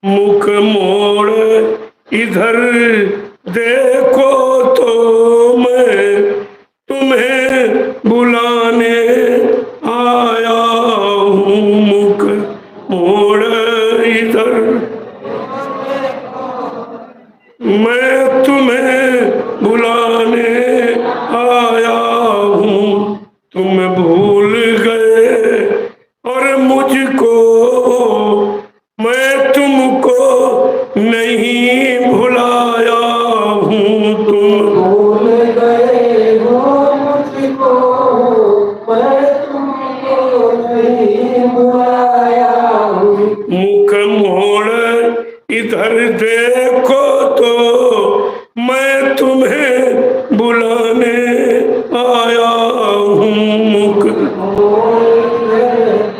मुख मोड़ इधर देखो तो मैं तुम्हें बुलाने आया हूँ। मुख मोड़ इधर मैं तुम्हें बुलाने आया हूँ। तुम भूल गए और मुझको मैं तुमको नहीं भुलाया हूँ। तुम भूल गए हो मुझको, मैं तुमको नहीं भुलाया हूँ। मुख मोड़ इधर देखो तो मैं तुम्हें बुलाने आया हूँ। मुख भूल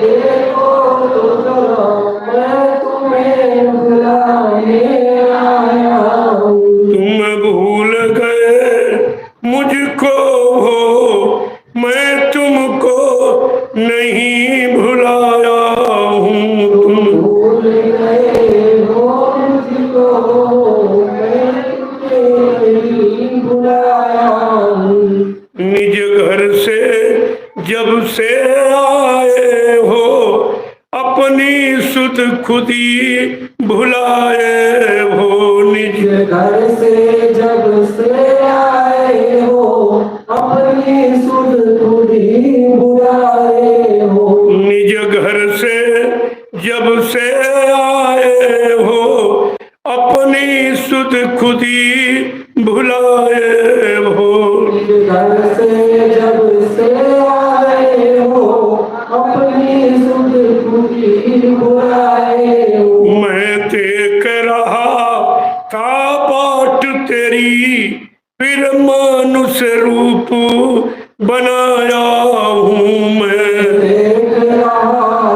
देखो तो मैं तुम्हें भुलाने आया हूँ। तुम भूल गए मुझको हो मैं तुमको नहीं भुलाया हूँ। तुम भूल गए हो मुझको, मैं तुम्हें नहीं भुलाया हूँ। निज घर से जब से आए हो अपनी सुध खुदी भुलाए हो। निज घर से जब से आए हो अपनी सुध खुद ही बुलाए हो। निज घर से जब से आए हो अपनी सुध खुदी भुलाए हो। घर से जब से आए हो अपनी सुध खुद ही बुलाए हो। मैं देख रहा था बाट तेरी फिर मानुष रूप बनाया हूँ। मैं देख रहा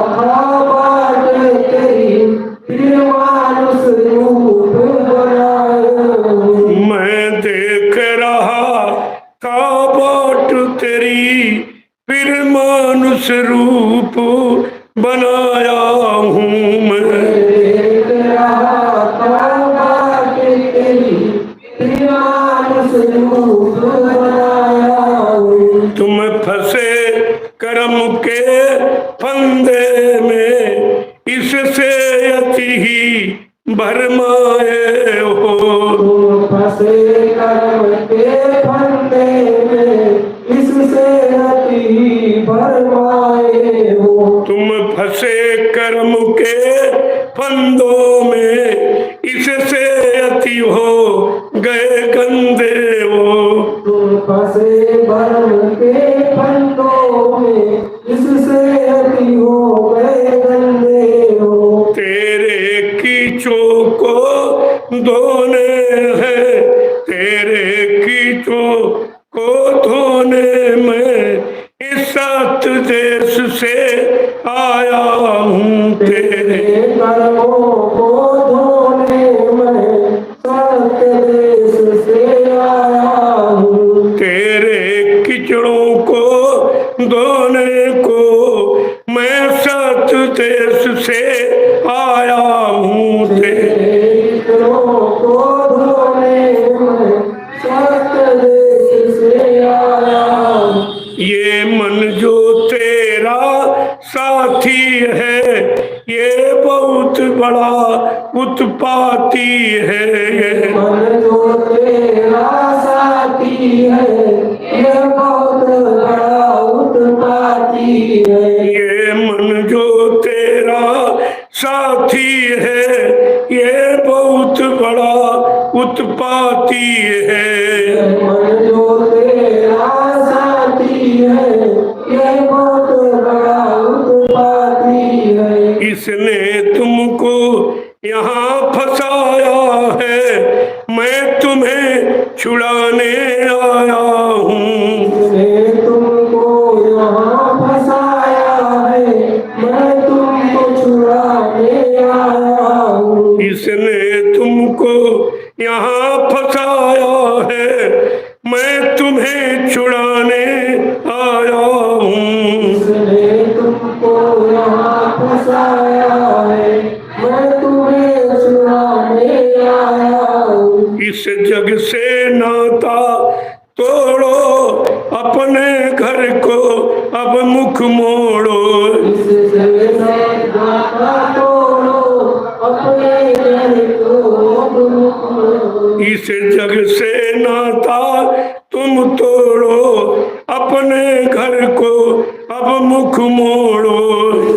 था बाट तेरी फिर मानुष रूप बनाया हूँ। मैं देख रहा था बाट तेरी फिर मानुष रूप बनाया हूँ। मैं देख रहा था बाट तेरी फिर मानुष रूप बनाया हूँ। तुम फंसे कर्म के फंदे में इससे अति ही भरमाए हो। तुम फंसे कर्म के फंदे में इससे अति भरमाए हो। तुम फंसे कर्म के फंदों में इससे अति हो गए गंदे हो। तुम फंसे कर्म के फंदों में इससे अति हो गए गंदे हो। तेरे कीचों को धोने हैं तेरे कीचों को धोने में इस सत देश से आया हूँ। तेरे कर्मों को धोने में सत्य देश से आया हूँ। तेरे कीचड़ों को धोने को मैं सत देश से आया हूँ। तेरे कर्मों को धोने में सत्य देश से आया हूँ। ये मन जो तेरा साथी है ये बहुत बड़ा उत्पाती है। ये मन जो तेरा साथी है ये बहुत बड़ा उत्पाती है। ये मन जो तेरा साथी है ये बहुत बड़ा उत्पाती है। मन जो तेरा साथी है ये बहुत बड़ा उत्पाती है। इसने तुमको यहाँ फंसाया है मैं तुम्हें छुड़ाने आया हूँ। इसने तुमको यहाँ फंसाया है मैं तुमको छुड़ाने आया हूँ। इसने तुमको यहाँ फंसाया है मैं तुम्हें छुड़ाने आया हूँ। इसने तुमको यहाँ फंसाया है मैं तुम्हें इस जग से नाता तोड़ो, अपने घर को अब मुख मोड़ो। इससे नाता तोड़ो, अपने घर को अब मुख मोड़ो। इस जग से नाता तुम तोड़ो, अपने घर को अब मुख मोड़ो।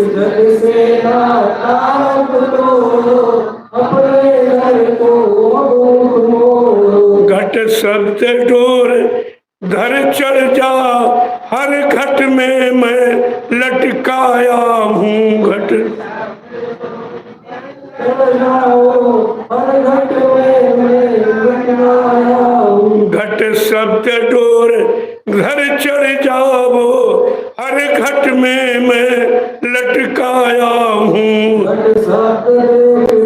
जग से नाता तोड़ो, अपने घर को अब मुख मोड़ो। घट शब्द डोर धर चढ़ जा, हर घट में मैं लटकाया हूँ। घट चढ़ जाओ, हर घट में मैं लटकाया हूँ। घट शब्द डोर घर चढ़ जाओ, हर घट में मैं लटकाया हूँ। घट शब्द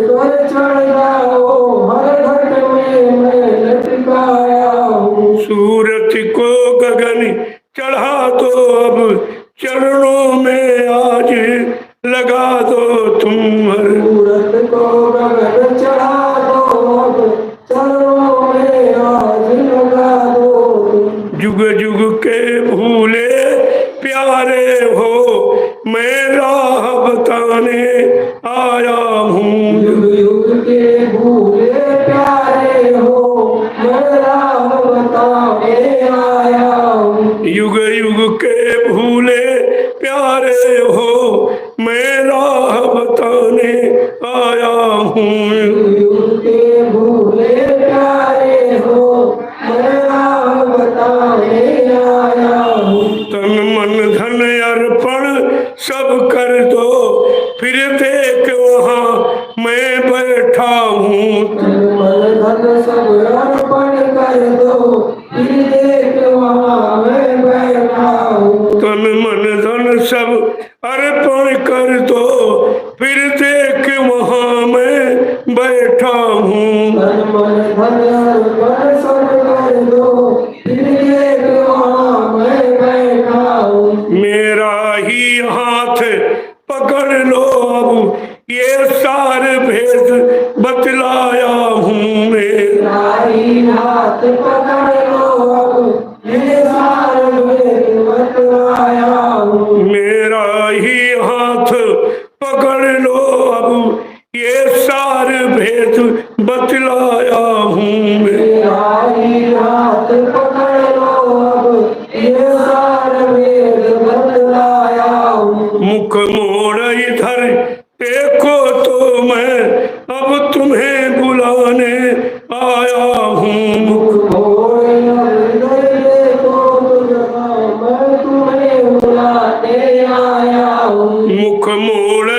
डोर चढ़ जाओ, हर घट में मैं लटकाया हूँ। सूरत को गगन चढ़ा दो, अब चरणों में आज लगा दो तुम। हर सूरत को गगन चढ़ा दो, अब चरणों में आज लगा दो। जुग जुग के भूले प्यारे हो, मैं राह बताने आया हूँ। युग युग के भूले प्यारे हो, मैं राह बताने आया हूँ। युग युग के भूले प्यारे हो, मैं राह बताने आया हूँ। युग युग के भूले प्यारे हो, मैं राह बताने आया हूँ। तन मन धन अर्पण सब कर दो, फिर देख वहाँ मैं बैठा हूँ। तन मन धन सब अर्पण कर दो, फिर देख वहाँ मैं बैठा हूँ। तन मन धन सब अर्पण कर दो, फिर देख वहाँ मैं बैठा हूँ। तन मन धन अर्पण सब कर दो, फिर देख वहाँ मैं बैठा हूँ। मेरा ही हाथ पकड़ लो, अब ये सार भेद बतलाया हूँ मैं। राही हाथ पकड़ लो, अब ये सार भेद बतलाया हूँ। मेरा ही हाथ पकड़ लो, अब ये सार भेद बतलाया हूँ मैं। राही हाथ पकड़ लो, अब ये सार भेद बतलाया हूँ। मुख मोड़ इधर देखो तो मैं अब तुम्हें बुलाने आया हूँ। मुख मोड़ इधर देखो तो जहाँ मैं तुम्हें बुलाने आया हूँ। मुख मोड़